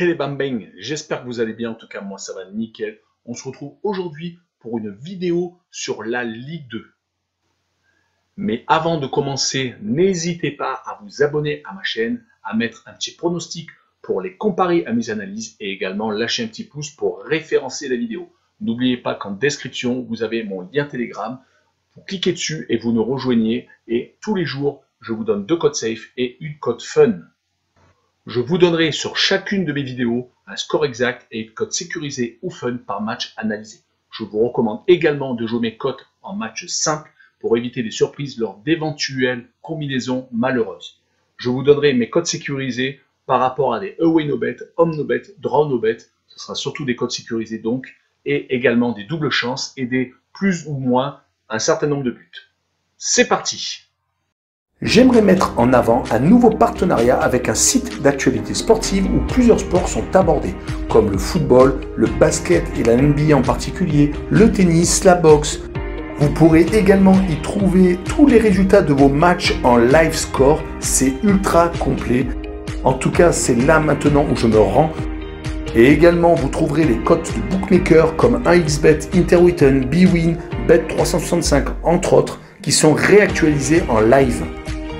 Hey les bambins, j'espère que vous allez bien, en tout cas moi ça va nickel. On se retrouve aujourd'hui pour une vidéo sur la Ligue 2. Mais avant de commencer, n'hésitez pas à vous abonner à ma chaîne, à mettre un petit pronostic pour les comparer à mes analyses et également lâcher un petit pouce pour référencer la vidéo. N'oubliez pas qu'en description, vous avez mon lien Telegram. Vous cliquez dessus et vous nous rejoignez et tous les jours, je vous donne 2 codes safe et une code fun. Je vous donnerai sur chacune de mes vidéos un score exact et une cote sécurisée ou fun par match analysé. Je vous recommande également de jouer mes cotes en match simple pour éviter des surprises lors d'éventuelles combinaisons malheureuses. Je vous donnerai mes cotes sécurisées par rapport à des away no bet, home no bet, draw no bet. Ce sera surtout des cotes sécurisées donc, et également des doubles chances et des plus ou moins un certain nombre de buts. C'est parti! J'aimerais mettre en avant un nouveau partenariat avec un site d'actualité sportive où plusieurs sports sont abordés, comme le football, le basket et la NBA en particulier, le tennis, la boxe. Vous pourrez également y trouver tous les résultats de vos matchs en live score, c'est ultra complet. En tout cas, c'est là maintenant où je me rends. Et également, vous trouverez les cotes de bookmakers comme 1xBet, Interwetten, bwin, Bet365 entre autres, qui sont réactualisés en live.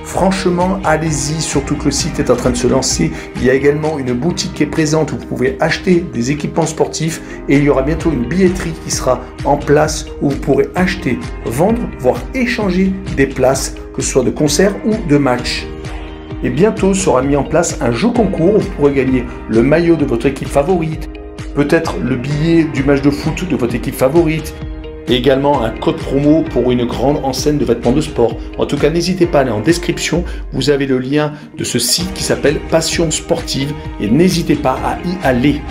Franchement, allez-y, surtout que le site est en train de se lancer. Il y a également une boutique qui est présente où vous pouvez acheter des équipements sportifs et il y aura bientôt une billetterie qui sera en place où vous pourrez acheter, vendre, voire échanger des places, que ce soit de concerts ou de matchs. Et bientôt sera mis en place un jeu concours où vous pourrez gagner le maillot de votre équipe favorite, peut-être le billet du match de foot de votre équipe favorite, et également un code promo pour une grande enseigne de vêtements de sport. En tout cas, n'hésitez pas à aller en description, vous avez le lien de ce site qui s'appelle Passion Sportive et n'hésitez pas à y aller.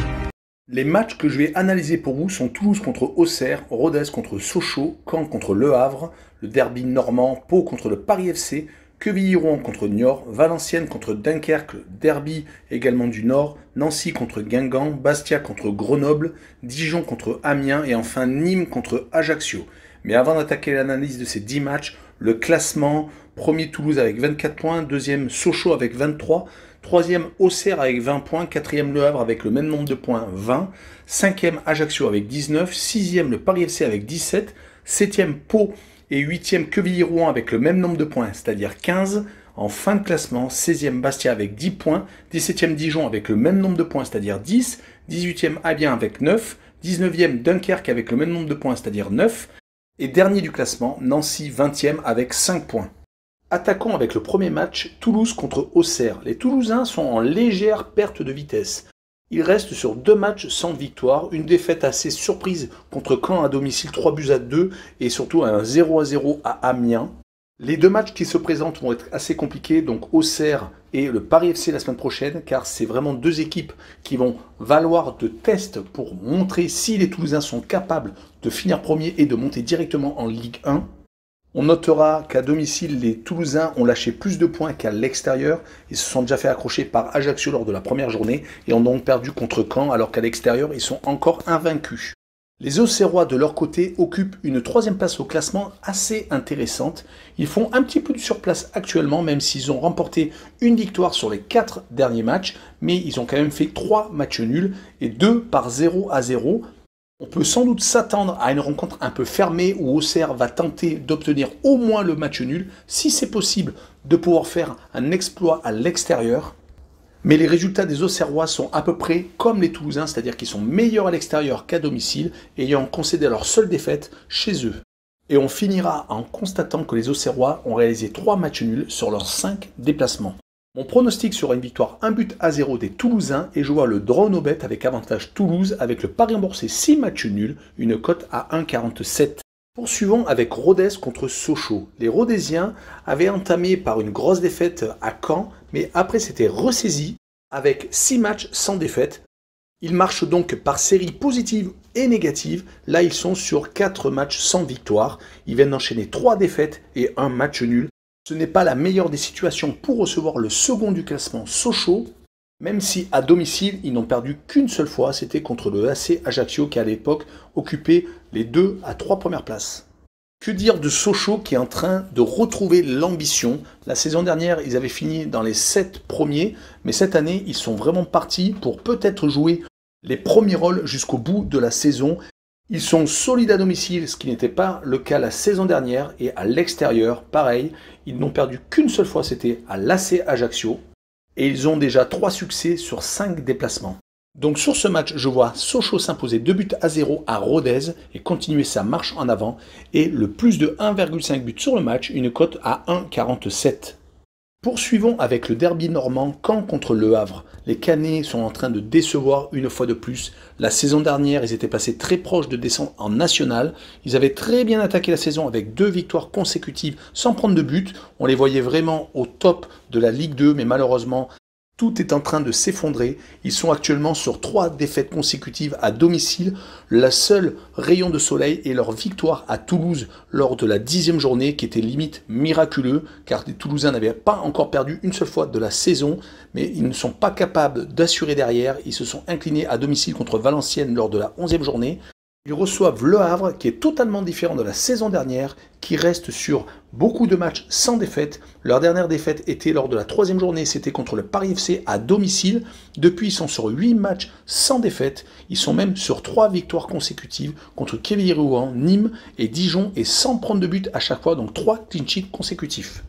Les matchs que je vais analyser pour vous sont Toulouse contre Auxerre, Rodez contre Sochaux, Caen contre Le Havre, le derby normand, Pau contre le Paris FC, Quevilly-Rouen contre Niort, Valenciennes contre Dunkerque, derby également du Nord, Nancy contre Guingamp, Bastia contre Grenoble, Dijon contre Amiens et enfin Nîmes contre Ajaccio. Mais avant d'attaquer l'analyse de ces 10 matchs, le classement, premier Toulouse avec 24 points, deuxième Sochaux avec 23, troisième Auxerre avec 20 points, quatrième Le Havre avec le même nombre de points 20, cinquième Ajaccio avec 19, sixième le Paris FC avec 17, septième Pau et 8e Quevilly-Rouen avec le même nombre de points, c'est-à-dire 15. En fin de classement, 16e Bastia avec 10 points, 17e Dijon avec le même nombre de points, c'est-à-dire 10, 18e Amiens avec 9, 19e Dunkerque avec le même nombre de points, c'est-à-dire 9, et dernier du classement, Nancy 20e avec 5 points. Attaquons avec le premier match, Toulouse contre Auxerre. Les Toulousains sont en légère perte de vitesse. Ils restent sur 2 matchs sans victoire, une défaite assez surprise contre Caen à domicile 3-2 et surtout un 0-0 à Amiens. Les 2 matchs qui se présentent vont être assez compliqués, donc Auxerre et le Paris FC la semaine prochaine, car c'est vraiment 2 équipes qui vont valoir de test pour montrer si les Toulousains sont capables de finir premier et de monter directement en Ligue 1. On notera qu'à domicile, les Toulousains ont lâché plus de points qu'à l'extérieur. Ils se sont déjà fait accrocher par Ajaccio lors de la première journée et ont donc perdu contre Caen alors qu'à l'extérieur, ils sont encore invaincus. Les Auxerrois, de leur côté, occupent une 3e place au classement assez intéressante. Ils font un petit peu de surplace actuellement, même s'ils ont remporté une victoire sur les 4 derniers matchs, mais ils ont quand même fait 3 matchs nuls et 2 par 0-0. On peut sans doute s'attendre à une rencontre un peu fermée où Auxerre va tenter d'obtenir au moins le match nul, si c'est possible de pouvoir faire un exploit à l'extérieur. Mais les résultats des Auxerrois sont à peu près comme les Toulousains, c'est-à-dire qu'ils sont meilleurs à l'extérieur qu'à domicile, ayant concédé leur seule défaite chez eux. Et on finira en constatant que les Auxerrois ont réalisé 3 matchs nuls sur leurs 5 déplacements. Mon pronostic sera une victoire 1-0 des Toulousains et je vois le draw no bet avec avantage Toulouse avec le pari remboursé 6 matchs nuls, une cote à 1,47. Poursuivons avec Rodez contre Sochaux. Les Rodésiens avaient entamé par une grosse défaite à Caen, mais après s'étaient ressaisis avec 6 matchs sans défaite. Ils marchent donc par séries positives et négatives. Là, ils sont sur 4 matchs sans victoire. Ils viennent d'enchaîner 3 défaites et 1 match nul. Ce n'est pas la meilleure des situations pour recevoir le second du classement Sochaux, même si à domicile, ils n'ont perdu qu'une seule fois, c'était contre le AC Ajaccio qui à l'époque occupait les 2 à 3 premières places. Que dire de Sochaux qui est en train de retrouver l'ambition? La saison dernière, ils avaient fini dans les 7 premiers, mais cette année, ils sont vraiment partis pour peut-être jouer les premiers rôles jusqu'au bout de la saison. Ils sont solides à domicile, ce qui n'était pas le cas la saison dernière, et à l'extérieur, pareil, ils n'ont perdu qu'une seule fois, c'était à l'AC Ajaccio, et ils ont déjà 3 succès sur 5 déplacements. Donc sur ce match, je vois Sochaux s'imposer 2-0 à Rodez et continuer sa marche en avant, et le plus de 1,5 but sur le match, une cote à 1,47. Poursuivons avec le derby normand, Caen contre Le Havre. Les Canets sont en train de décevoir une fois de plus. La saison dernière, ils étaient passés très proches de descendre en national. Ils avaient très bien attaqué la saison avec 2 victoires consécutives sans prendre de but. On les voyait vraiment au top de la Ligue 2, mais malheureusement, tout est en train de s'effondrer. Ils sont actuellement sur 3 défaites consécutives à domicile. La seule rayon de soleil est leur victoire à Toulouse lors de la 10e journée qui était limite miraculeux car les Toulousains n'avaient pas encore perdu une seule fois de la saison, mais ils ne sont pas capables d'assurer derrière. Ils se sont inclinés à domicile contre Valenciennes lors de la 11e journée. Ils reçoivent Le Havre, qui est totalement différent de la saison dernière, qui reste sur beaucoup de matchs sans défaite. Leur dernière défaite était lors de la 3e journée, c'était contre le Paris FC à domicile. Depuis, ils sont sur 8 matchs sans défaite. Ils sont même sur 3 victoires consécutives contre Quevilly-Rouen, Nîmes et Dijon, et sans prendre de but à chaque fois, donc 3 clean sheets consécutifs.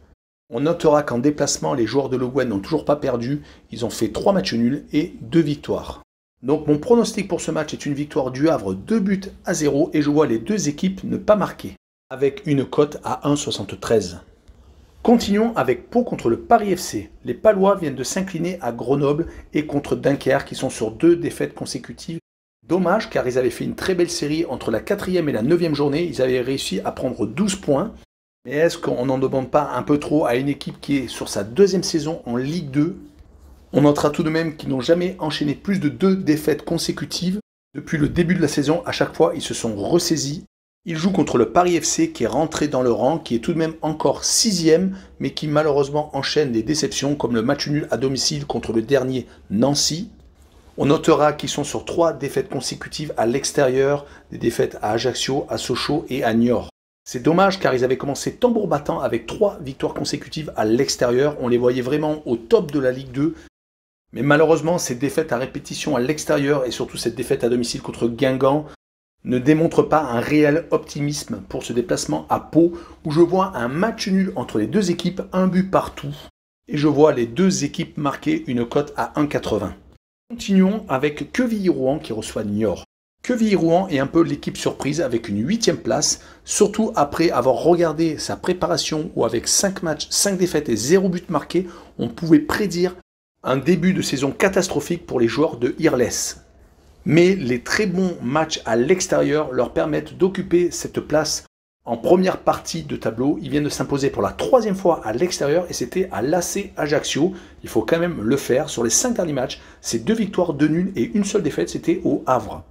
On notera qu'en déplacement, les joueurs de Le Guen n'ont toujours pas perdu. Ils ont fait 3 matchs nuls et 2 victoires. Donc mon pronostic pour ce match est une victoire du Havre 2-0 et je vois les deux équipes ne pas marquer, avec une cote à 1,73. Continuons avec Pau contre le Paris FC. Les Palois viennent de s'incliner à Grenoble et contre Dunkerque qui sont sur 2 défaites consécutives. Dommage car ils avaient fait une très belle série entre la 4e et la 9e journée. Ils avaient réussi à prendre 12 points. Mais est-ce qu'on n'en demande pas un peu trop à une équipe qui est sur sa 2e saison en Ligue 2 ? On notera tout de même qu'ils n'ont jamais enchaîné plus de 2 défaites consécutives. Depuis le début de la saison, à chaque fois, ils se sont ressaisis. Ils jouent contre le Paris FC qui est rentré dans le rang, qui est tout de même encore 6e, mais qui malheureusement enchaîne des déceptions comme le match nul à domicile contre le dernier Nancy. On notera qu'ils sont sur 3 défaites consécutives à l'extérieur, des défaites à Ajaccio, à Sochaux et à Niort. C'est dommage car ils avaient commencé tambour battant avec 3 victoires consécutives à l'extérieur. On les voyait vraiment au top de la Ligue 2. Mais malheureusement, ces défaites à répétition à l'extérieur et surtout cette défaite à domicile contre Guingamp ne démontrent pas un réel optimisme pour ce déplacement à Pau où je vois un match nul entre les deux équipes, un but partout. Et je vois les deux équipes marquer une cote à 1,80. Continuons avec Quevilly-Rouen qui reçoit Niort. Quevilly-Rouen est un peu l'équipe surprise avec une 8e place, surtout après avoir regardé sa préparation où avec 5 matchs, 5 défaites et 0 but marqué, on pouvait prédire un début de saison catastrophique pour les joueurs de Irles. Mais les très bons matchs à l'extérieur leur permettent d'occuper cette place en première partie de tableau. Ils viennent de s'imposer pour la 3e fois à l'extérieur et c'était à l'AC Ajaccio. Il faut quand même le faire. Sur les 5 derniers matchs, c'est 2 victoires, 2 nuls et une seule défaite, c'était au Havre.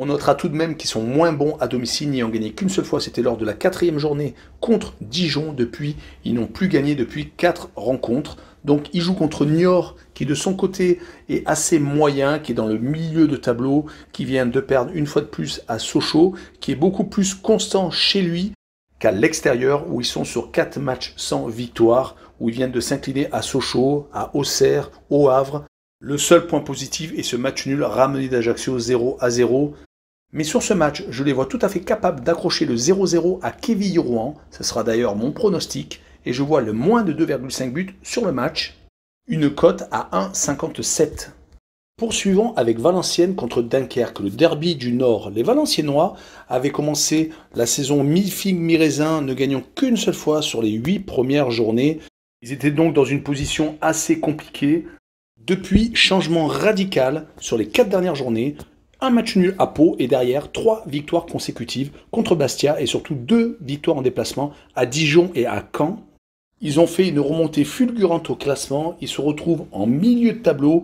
On notera tout de même qu'ils sont moins bons à domicile, n'ayant gagné qu'une seule fois, c'était lors de la 4e journée contre Dijon. Depuis, ils n'ont plus gagné depuis 4 rencontres. Donc ils jouent contre Niort, qui de son côté est assez moyen, qui est dans le milieu de tableau, qui vient de perdre une fois de plus à Sochaux, qui est beaucoup plus constant chez lui qu'à l'extérieur, où ils sont sur 4 matchs sans victoire, où ils viennent de s'incliner à Sochaux, à Auxerre, au Havre. Le seul point positif est ce match nul ramené d'Ajaccio 0-0. Mais sur ce match, je les vois tout à fait capables d'accrocher le 0-0 à Quevilly-Rouen. Ce sera d'ailleurs mon pronostic. Et je vois le moins de 2,5 buts sur le match. Une cote à 1,57. Poursuivons avec Valenciennes contre Dunkerque, le derby du Nord. Les Valenciennois avaient commencé la saison mi-figue, mi-raisin, ne gagnant qu'une seule fois sur les 8 premières journées. Ils étaient donc dans une position assez compliquée. Depuis, changement radical sur les 4 dernières journées. Un match nul à Pau et derrière 3 victoires consécutives contre Bastia et surtout 2 victoires en déplacement à Dijon et à Caen. Ils ont fait une remontée fulgurante au classement. Ils se retrouvent en milieu de tableau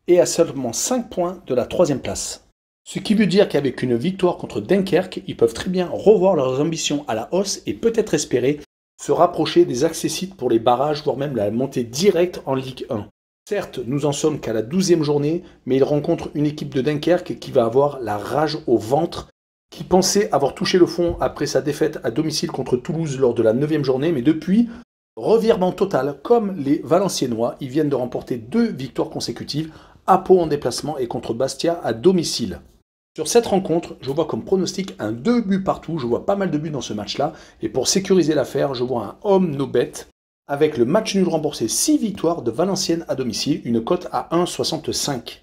et à seulement 5 points de la 3e place. Ce qui veut dire qu'avec une victoire contre Dunkerque, ils peuvent très bien revoir leurs ambitions à la hausse et peut-être espérer se rapprocher des accessites pour les barrages, voire même la montée directe en Ligue 1. Certes, nous en sommes qu'à la 12e journée, mais ils rencontrent une équipe de Dunkerque qui va avoir la rage au ventre qui pensait avoir touché le fond après sa défaite à domicile contre Toulouse lors de la 9e journée, mais depuis, revirement total, comme les Valenciennois, ils viennent de remporter 2 victoires consécutives, à Pau en déplacement et contre Bastia à domicile. Sur cette rencontre, je vois comme pronostic un 2 buts partout, je vois pas mal de buts dans ce match-là, et pour sécuriser l'affaire, je vois un home no bet, avec le match nul remboursé 6 victoires de Valenciennes à domicile, une cote à 1,65.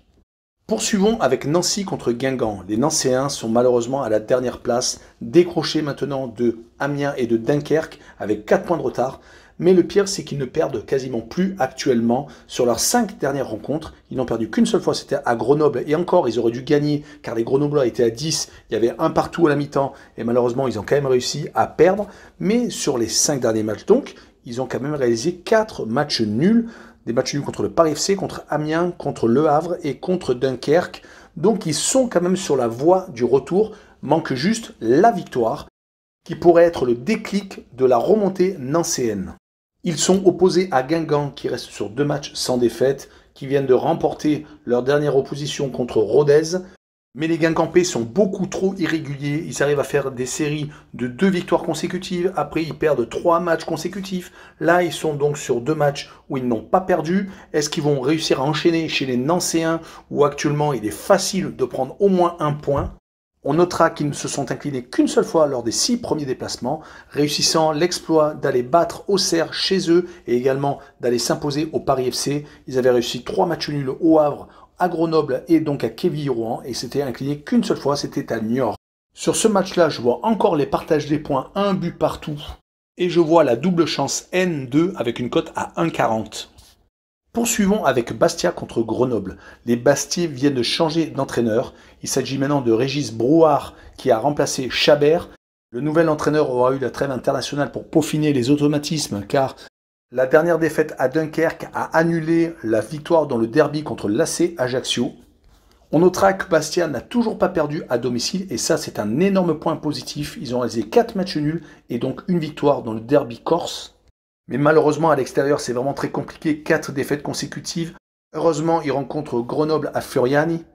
Poursuivons avec Nancy contre Guingamp. Les Nancéens sont malheureusement à la dernière place, décrochés maintenant de Amiens et de Dunkerque avec 4 points de retard. Mais le pire, c'est qu'ils ne perdent quasiment plus actuellement. Sur leurs 5 dernières rencontres, ils n'ont perdu qu'une seule fois, c'était à Grenoble. Et encore, ils auraient dû gagner, car les Grenoblois étaient à 10. Il y avait un partout à la mi-temps. Et malheureusement, ils ont quand même réussi à perdre. Mais sur les 5 derniers matchs, donc, ils ont quand même réalisé 4 matchs nuls. Des matchs nuls contre le Paris FC, contre Amiens, contre Le Havre et contre Dunkerque. Donc ils sont quand même sur la voie du retour. Manque juste la victoire, qui pourrait être le déclic de la remontée nancéenne. Ils sont opposés à Guingamp, qui reste sur 2 matchs sans défaite, qui viennent de remporter leur dernière opposition contre Rodez. Mais les Guingampais sont beaucoup trop irréguliers. Ils arrivent à faire des séries de 2 victoires consécutives. Après, ils perdent 3 matchs consécutifs. Là, ils sont donc sur 2 matchs où ils n'ont pas perdu. Est-ce qu'ils vont réussir à enchaîner chez les Nancéens, où actuellement il est facile de prendre au moins 1 point? On notera qu'ils ne se sont inclinés qu'une seule fois lors des 6 premiers déplacements, réussissant l'exploit d'aller battre Auxerre chez eux et également d'aller s'imposer au Paris FC. Ils avaient réussi 3 matchs nuls au Havre, à Grenoble et donc à Quevilly-Rouen, et s'était incliné qu'une seule fois, c'était à Niort. Sur ce match-là, je vois encore les partages des points, 1 but partout, et je vois la double chance N2 avec une cote à 1,40. Poursuivons avec Bastia contre Grenoble. Les Bastiais viennent de changer d'entraîneur. Il s'agit maintenant de Régis Brouard qui a remplacé Chabert. Le nouvel entraîneur aura eu la trêve internationale pour peaufiner les automatismes, car la dernière défaite à Dunkerque a annulé la victoire dans le derby contre l'AC Ajaccio. On notera que Bastia n'a toujours pas perdu à domicile et ça c'est un énorme point positif. Ils ont réalisé 4 matchs nuls et donc une victoire dans le derby corse. Mais malheureusement à l'extérieur c'est vraiment très compliqué, 4 défaites consécutives. Heureusement ils rencontrent Grenoble à Furiani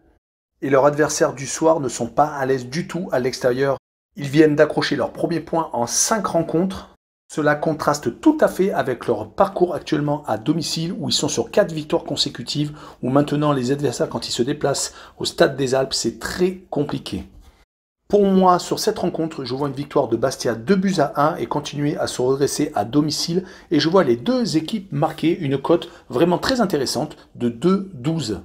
et leurs adversaires du soir ne sont pas à l'aise du tout à l'extérieur. Ils viennent d'accrocher leur premier point en 5 rencontres. Cela contraste tout à fait avec leur parcours actuellement à domicile où ils sont sur 4 victoires consécutives, où maintenant les adversaires quand ils se déplacent au Stade des Alpes c'est très compliqué. Pour moi sur cette rencontre je vois une victoire de Bastia 2-1 et continuer à se redresser à domicile et je vois les 2 équipes marquer une cote vraiment très intéressante de 2,12.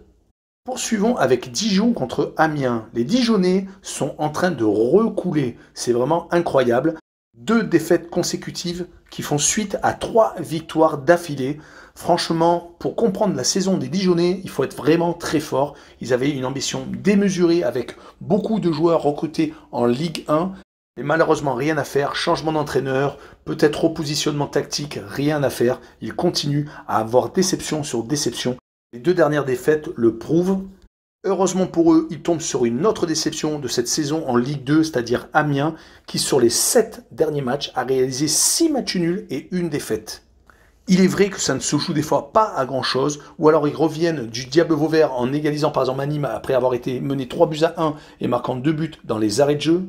Poursuivons avec Dijon contre Amiens. Les Dijonnais sont en train de recouler, c'est vraiment incroyable. 2 défaites consécutives qui font suite à 3 victoires d'affilée. Franchement, pour comprendre la saison des Dijonnais, il faut être vraiment très fort. Ils avaient une ambition démesurée avec beaucoup de joueurs recrutés en Ligue 1. Mais malheureusement, rien à faire. Changement d'entraîneur, peut-être repositionnement tactique, rien à faire. Ils continuent à avoir déception sur déception. Les 2 dernières défaites le prouvent. Heureusement pour eux, ils tombent sur une autre déception de cette saison en Ligue 2, c'est-à-dire Amiens, qui sur les 7 derniers matchs a réalisé 6 matchs nuls et 1 défaite. Il est vrai que ça ne se joue des fois pas à grand-chose, ou alors ils reviennent du diable vauvert en égalisant par exemple à Nîmes après avoir été mené 3-1 et marquant 2 buts dans les arrêts de jeu.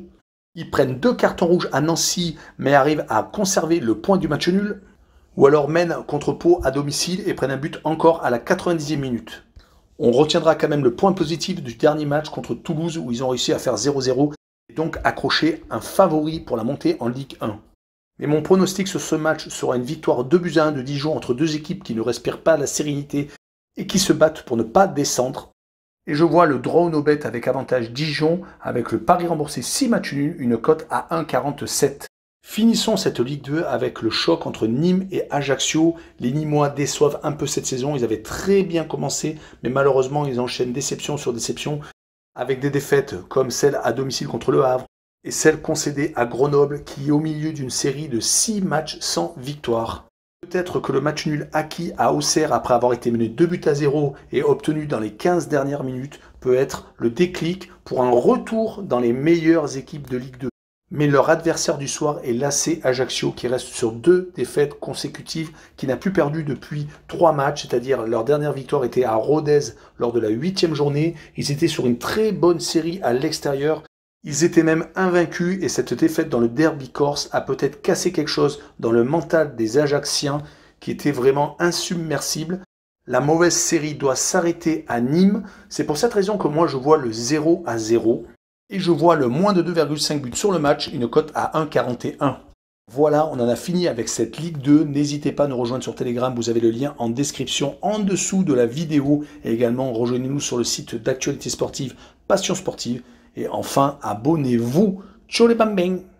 Ils prennent 2 cartons rouges à Nancy, mais arrivent à conserver le point du match nul, ou alors mènent contre Pau à domicile et prennent un but encore à la 90e minute. On retiendra quand même le point positif du dernier match contre Toulouse où ils ont réussi à faire 0-0 et donc accrocher un favori pour la montée en Ligue 1. Mais mon pronostic sur ce match sera une victoire 2-1 de Dijon entre 2 équipes qui ne respirent pas la sérénité et qui se battent pour ne pas descendre. Et je vois le draw no bet avec avantage Dijon avec le pari remboursé 6 matchs nuls, une cote à 1,47. Finissons cette Ligue 2 avec le choc entre Nîmes et Ajaccio. Les Nîmois déçoivent un peu cette saison. Ils avaient très bien commencé, mais malheureusement, ils enchaînent déception sur déception avec des défaites comme celle à domicile contre Le Havre et celle concédée à Grenoble qui est au milieu d'une série de 6 matchs sans victoire. Peut-être que le match nul acquis à Auxerre après avoir été mené 2-0 et obtenu dans les 15 dernières minutes peut être le déclic pour un retour dans les meilleures équipes de Ligue 2. Mais leur adversaire du soir est l'AC Ajaccio qui reste sur 2 défaites consécutives, qui n'a plus perdu depuis 3 matchs, c'est-à-dire leur dernière victoire était à Rodez lors de la 8e journée. Ils étaient sur une très bonne série à l'extérieur Ils étaient même invaincus et cette défaite dans le derby corse a peut-être cassé quelque chose dans le mental des Ajacciens qui était vraiment insubmersible. La mauvaise série doit s'arrêter à Nîmes. C'est pour cette raison que moi je vois le 0-0 et je vois le moins de 2,5 buts sur le match, une cote à 1,41. Voilà, on en a fini avec cette Ligue 2. N'hésitez pas à nous rejoindre sur Telegram, vous avez le lien en description en dessous de la vidéo. Et également, rejoignez-nous sur le site d'actualité sportive Passion Sportive. Et enfin, abonnez-vous. Ciao les bambins!